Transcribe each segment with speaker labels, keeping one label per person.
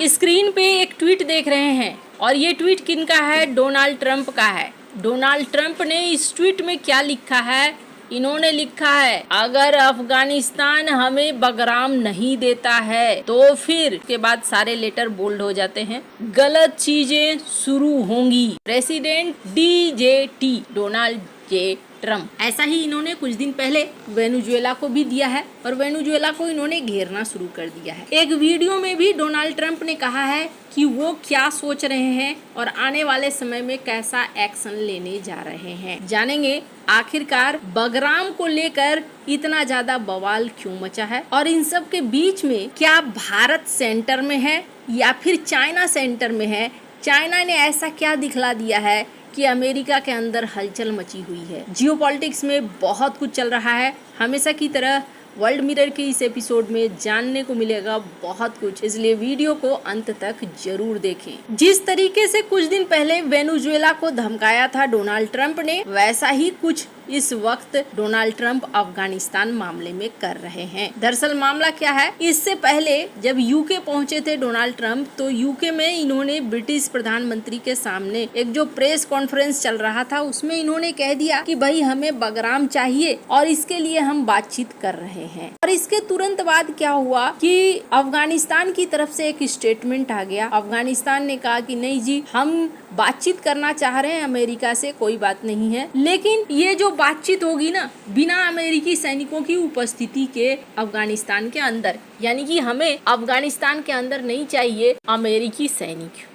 Speaker 1: Screen पे एक tweet देख रहे हैं और ये ट्वीट किनका है? डोनाल्ड ट्रंप का है। डोनाल्ड ट्रंप ने इस ट्वीट में क्या लिखा है? इन्होंने लिखा है, अगर अफगानिस्तान हमें बगराम नहीं देता है तो फिर के बाद सारे लेटर बोल्ड हो जाते हैं, गलत चीजें शुरू होंगी। President DJT, Donald J Trump. ऐसा ही इन्होंने कुछ दिन पहले वेनेजुएला को भी दिया है और वेनेजुएला को इन्होंने घेरना शुरू कर दिया है। एक वीडियो में भी डोनाल्ड ट्रंप ने कहा है कि वो क्या सोच रहे हैं और आने वाले समय में कैसा एक्शन लेने जा रहे हैं। जानेंगे आखिरकार बगराम को लेकर इतना ज्यादा बवाल क्यों मचा है और इन सब के बीच में क्या भारत सेंटर में है या फिर चाइना सेंटर में है। चाइना ने ऐसा क्या दिखला दिया है कि अमेरिका के अंदर हलचल मची हुई है। जियोपॉलिटिक्स में बहुत कुछ चल रहा है। हमेशा की तरह वर्ल्ड मिरर के इस एपिसोड में जानने को मिलेगा बहुत कुछ, इसलिए वीडियो को अंत तक जरूर देखें। जिस तरीके से कुछ दिन पहले वेनेजुएला को धमकाया था डोनाल्ड ट्रंप ने, वैसा ही कुछ इस वक्त डोनाल्ड ट्रंप अफगानिस्तान मामले में कर रहे हैं। दरअसल मामला क्या है, इससे पहले जब यूके पहुंचे थे डोनाल्ड ट्रंप, तो यूके में इन्होंने ब्रिटिश प्रधानमंत्री के सामने एक जो प्रेस कॉन्फ्रेंस चल रहा था उसमें इन्होंने कह दिया कि भाई हमें बगराम चाहिए और इसके लिए हम बातचीत कर रहे हैं। और इसके तुरंत बाद क्या हुआ कि अफगानिस्तान की तरफ से एक स्टेटमेंट आ गया। अफगानिस्तान ने कहा कि नहीं जी, हम बातचीत करना चाह रहे हैं अमेरिका से, कोई बात नहीं है, लेकिन ये जो बातचीत होगी ना बिना अमेरिकी सैनिकों की उपस्थिति के अफगानिस्तान के अंदर, यानी कि हमें अफगानिस्तान के अंदर नहीं चाहिए अमेरिकी सैनिक।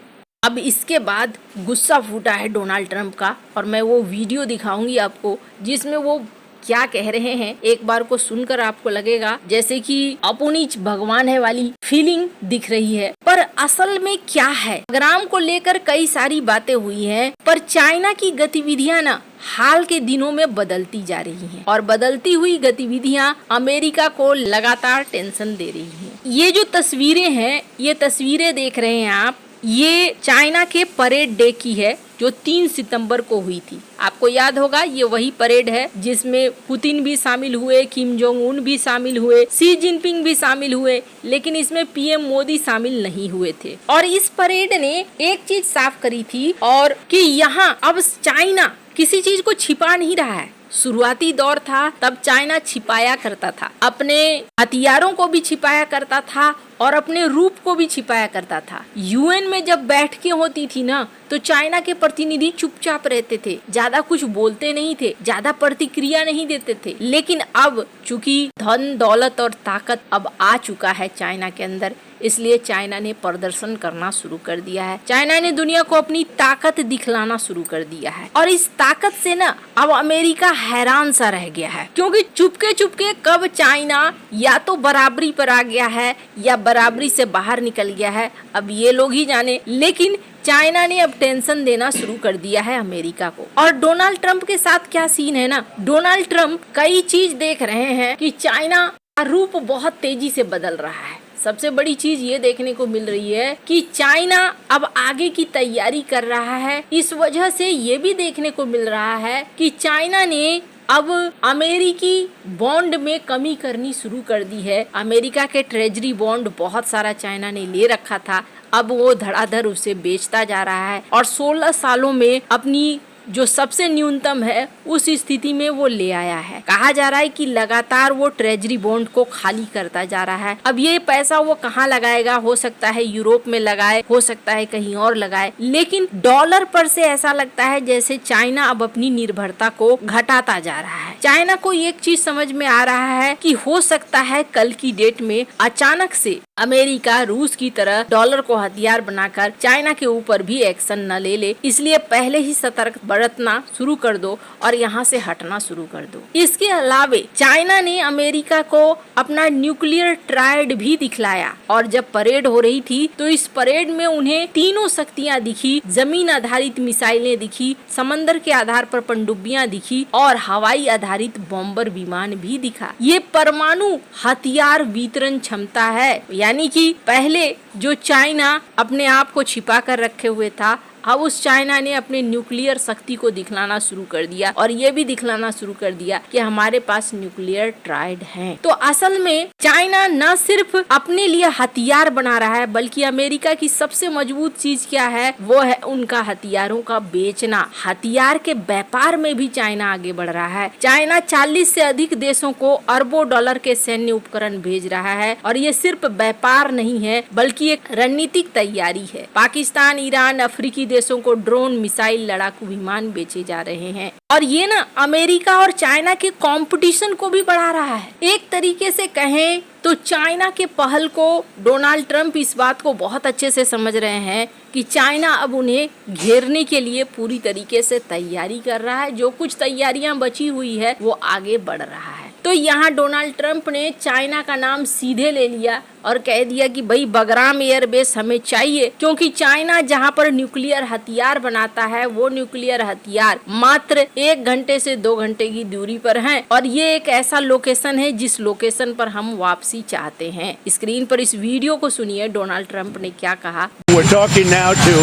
Speaker 1: अब इसके बाद गुस्सा फूटा है डोनाल्ड ट्रंप का और मैं वो वीडियो दिखाऊंगी आपको जिसमें वो क्या कह रहे हैं। एक बार को सुनकर आपको लगेगा जैसे कि अपुनीच भगवान है वाली फीलिंग दिख रही है, पर असल में क्या है, बगराम को लेकर कई सारी बातें हुई हैं, पर चाइना की गतिविधियां ना हाल के दिनों में बदलती जा रही हैं और बदलती हुई गतिविधियां अमेरिका को लगातार टेंशन दे रही हैं। ये जो तस्वीरें हैं, ये तस्वीरें देख रहे हैं आप, ये चाइना के परेड डे की है जो 3 सितंबर को हुई थी। आपको याद होगा ये वही परेड है जिसमें पुतिन भी शामिल हुए, किम जोंग उन भी शामिल हुए, शी जिनपिंग भी शामिल हुए, लेकिन इसमें PM मोदी शामिल नहीं हुए थे। और इस परेड ने एक चीज साफ करी थी और कि यहाँ अब चाइना किसी चीज को छिपा नहीं रहा है। शुरुआती दौर था तब चाइना छिपाया करता था, अपने हथियारों को भी छिपाया करता था और अपने रूप को भी छिपाया करता था। UN में जब बैठकें होती थी ना तो चाइना के प्रतिनिधि चुपचाप रहते थे, ज्यादा कुछ बोलते नहीं थे, ज्यादा प्रतिक्रिया नहीं देते थे। लेकिन अब चूंकि धन दौलत और ताकत अब आ चुका है चाइना के अंदर, इसलिए चाइना ने प्रदर्शन करना शुरू कर दिया है। चाइना ने दुनिया को अपनी ताकत दिखलाना शुरू कर दिया है और इस ताकत से ना अब अमेरिका हैरान सा रह गया है, क्योंकि चुपके चुपके कब चाइना या तो बराबरी पर आ गया है या बराबरी से बाहर निकल गया है, अब ये लोग ही जाने। लेकिन चाइना ने अब टेंशन देना शुरू कर दिया है अमेरिका को। और डोनाल्ड ट्रंप के साथ क्या सीन है ना, डोनाल्ड ट्रंप कई चीज देख रहे हैं कि चाइना का रूप बहुत तेजी से बदल रहा है। सबसे बड़ी चीज ये देखने को मिल रही है कि चाइना अब आगे की तैयारी कर रहा है। इस वजह से ये भी देखने को मिल रहा है कि चाइना ने अब अमेरिकी बॉन्ड में कमी करनी शुरू कर दी है। अमेरिका के ट्रेजरी बॉन्ड बहुत सारा चाइना ने ले रखा था, अब वो धड़ाधड़ उसे बेचता जा रहा है और 16 सालों में अपनी जो सबसे न्यूनतम है उस स्थिति में वो ले आया है। कहा जा रहा है कि लगातार वो ट्रेजरी बॉन्ड को खाली करता जा रहा है। अब ये पैसा वो कहाँ लगाएगा, हो सकता है यूरोप में लगाए, हो सकता है कहीं और लगाए, लेकिन डॉलर पर से ऐसा लगता है जैसे चाइना अब अपनी निर्भरता को घटाता जा रहा है। चाइना को एक चीज समझ में आ रहा है कि हो सकता है कल की डेट में अचानक से अमेरिका रूस की तरह डॉलर को हथियार बनाकर चाइना के ऊपर भी एक्शन न ले ले, इसलिए पहले ही सतर्क बरतना शुरू कर दो और यहाँ से हटना शुरू कर दो। इसके अलावे चाइना ने अमेरिका को अपना न्यूक्लियर ट्रायड भी दिखलाया और जब परेड हो रही थी तो इस परेड में उन्हें तीनों शक्तियां दिखी, जमीन आधारित मिसाइलें दिखी, समंदर के आधार पर पनडुब्बियां दिखी और हवाई आधारित बॉम्बर विमान भी दिखा। ये परमाणु हथियार वितरण क्षमता है, यानी कि पहले जो चाइना अपने आप को छिपा कर रखे हुए था, अब उस चाइना ने अपने न्यूक्लियर शक्ति को दिखलाना शुरू कर दिया और ये भी दिखलाना शुरू कर दिया कि हमारे पास न्यूक्लियर ट्राइड है। तो असल में चाइना न सिर्फ अपने लिए हथियार बना रहा है बल्कि अमेरिका की सबसे मजबूत चीज क्या है, वो है उनका हथियारों का बेचना। हथियार के व्यापार में भी चाइना आगे बढ़ रहा है। चाइना 40 से अधिक देशों को अरबों डॉलर के सैन्य उपकरण भेज रहा है और ये सिर्फ व्यापार नहीं है बल्कि एक रणनीतिक तैयारी है। पाकिस्तान, ईरान, अफ्रीकी देशों को ड्रोन, मिसाइल, लड़ाकू विमान बेचे जा रहे हैं और ये ना अमेरिका और चाइना के कंपटीशन को भी बढ़ा रहा है। एक तरीके से कहें तो चाइना के पहल को डोनाल्ड ट्रंप इस बात को बहुत अच्छे से समझ रहे हैं कि चाइना अब उन्हें घेरने के लिए पूरी तरीके से तैयारी कर रहा है। जो कुछ तैयारियां बची हुई है वो आगे बढ़ रहा है। तो यहाँ डोनाल्ड ट्रंप ने चाइना का नाम सीधे ले लिया और कह दिया कि भाई बगराम एयरबेस हमें चाहिए, क्योंकि चाइना जहाँ पर न्यूक्लियर हथियार बनाता है वो न्यूक्लियर हथियार मात्र 1 घंटे से 2 घंटे की दूरी पर है और ये एक ऐसा लोकेशन है जिस लोकेशन पर हम वापसी चाहते हैं। स्क्रीन पर इस वीडियो को सुनिए डोनाल्ड ट्रंप ने क्या कहा।
Speaker 2: We're talking now to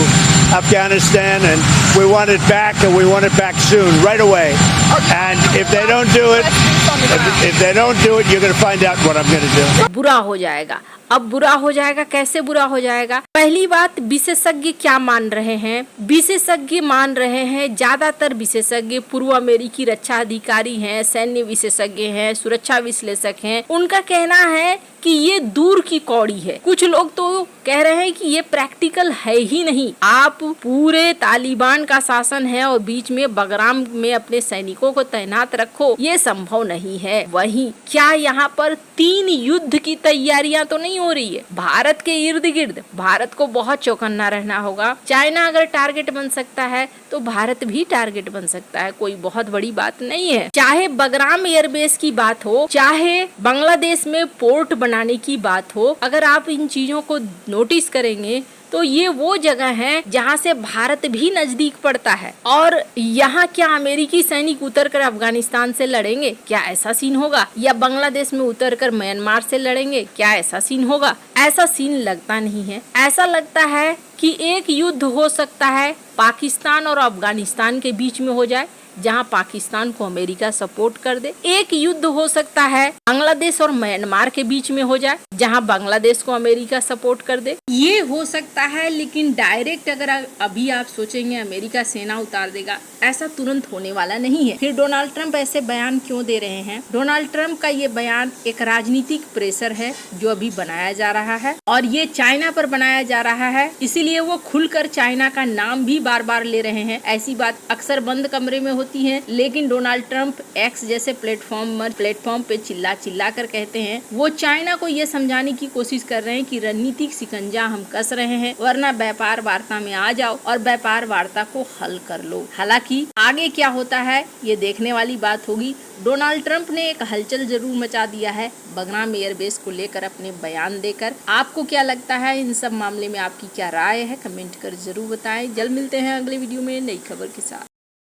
Speaker 2: Afghanistan and we want it back and we want it back soon, right away. And if they don't do it, you're going to find out what I'm going to do.
Speaker 1: बुरा हो जाएगा। अब बुरा हो जाएगा, कैसे बुरा हो जाएगा? पहली बात, विशेषज्ञ क्या मान रहे हैं? विशेषज्ञ मान रहे हैं, ज्यादातर विशेषज्ञ पूर्व अमेरिकी रक्षा अधिकारी हैं, सैन्य विशेषज्ञ हैं, सुरक्षा विश्लेषक हैं। उनका कहना है कि ये दूर की कौड़ी है। कुछ लोग तो कह रहे हैं कि ये प्रैक्टिकल है ही नहीं। आप पूरे तालिबान का शासन है और बीच में बगराम में अपने सैनिकों को तैनात रखो, ये संभव नहीं है। वहीं क्या यहाँ पर 3 युद्ध की तैयारियां तो नहीं हो रही है? भारत के इर्द गिर्द भारत को बहुत चौकन्ना रहना होगा। चाइना अगर टारगेट बन सकता है तो भारत भी टारगेट बन सकता है, कोई बहुत बड़ी बात नहीं है। चाहे बगराम एयरबेस की बात हो, चाहे बांग्लादेश में पोर्ट बनाने की बात हो, अगर आप इन चीजों को नोटिस करेंगे तो ये वो जगह है जहाँ से भारत भी नजदीक पड़ता है। और यहाँ क्या अमेरिकी सैनिक उतरकर अफगानिस्तान से लड़ेंगे? क्या ऐसा सीन होगा? या बांग्लादेश में उतरकर म्यांमार से लड़ेंगे? क्या ऐसा सीन होगा? ऐसा सीन लगता नहीं है। ऐसा लगता है कि एक युद्ध हो सकता है पाकिस्तान और अफगानिस्तान के बीच में हो जाए, जहां पाकिस्तान को अमेरिका सपोर्ट कर दे। एक युद्ध हो सकता है बांग्लादेश और म्यांमार के बीच में हो जाए, जहां बांग्लादेश को अमेरिका सपोर्ट कर दे। ये हो सकता है, लेकिन डायरेक्ट अगर अभी आप सोचेंगे अमेरिका सेना उतार देगा, ऐसा तुरंत होने वाला नहीं है। फिर डोनाल्ड ट्रंप ऐसे बयान क्यों दे रहे हैं? डोनाल्ड ट्रंप का ये बयान एक राजनीतिक प्रेशर है जो अभी बनाया जा रहा है और ये चाइना पर बनाया जा रहा है, इसीलिए वो खुलकर चाइना का नाम भी बार बार ले रहे हैं। ऐसी बात अक्सर बंद कमरे में होती है, लेकिन डोनाल्ड ट्रंप एक्स जैसे प्लेटफॉर्म पे चिल्ला कर कहते हैं। वो चाइना को ये समझाने की कोशिश कर रहे हैं कि रणनीतिक शिकंजा हम कस रहे हैं, वरना व्यापार वार्ता में आ जाओ और व्यापार वार्ता को हल कर लो। हालांकि आगे क्या होता है ये देखने वाली बात होगी। डोनाल्ड ट्रंप ने एक हलचल जरूर मचा दिया है बगराम एयरबेस को लेकर अपने बयान देकर। आपको क्या लगता है इन सब मामले में? आपकी क्या राय है? कमेंट कर जरूर बताएं। जल्द मिलते हैं अगले वीडियो में नई खबर के साथ।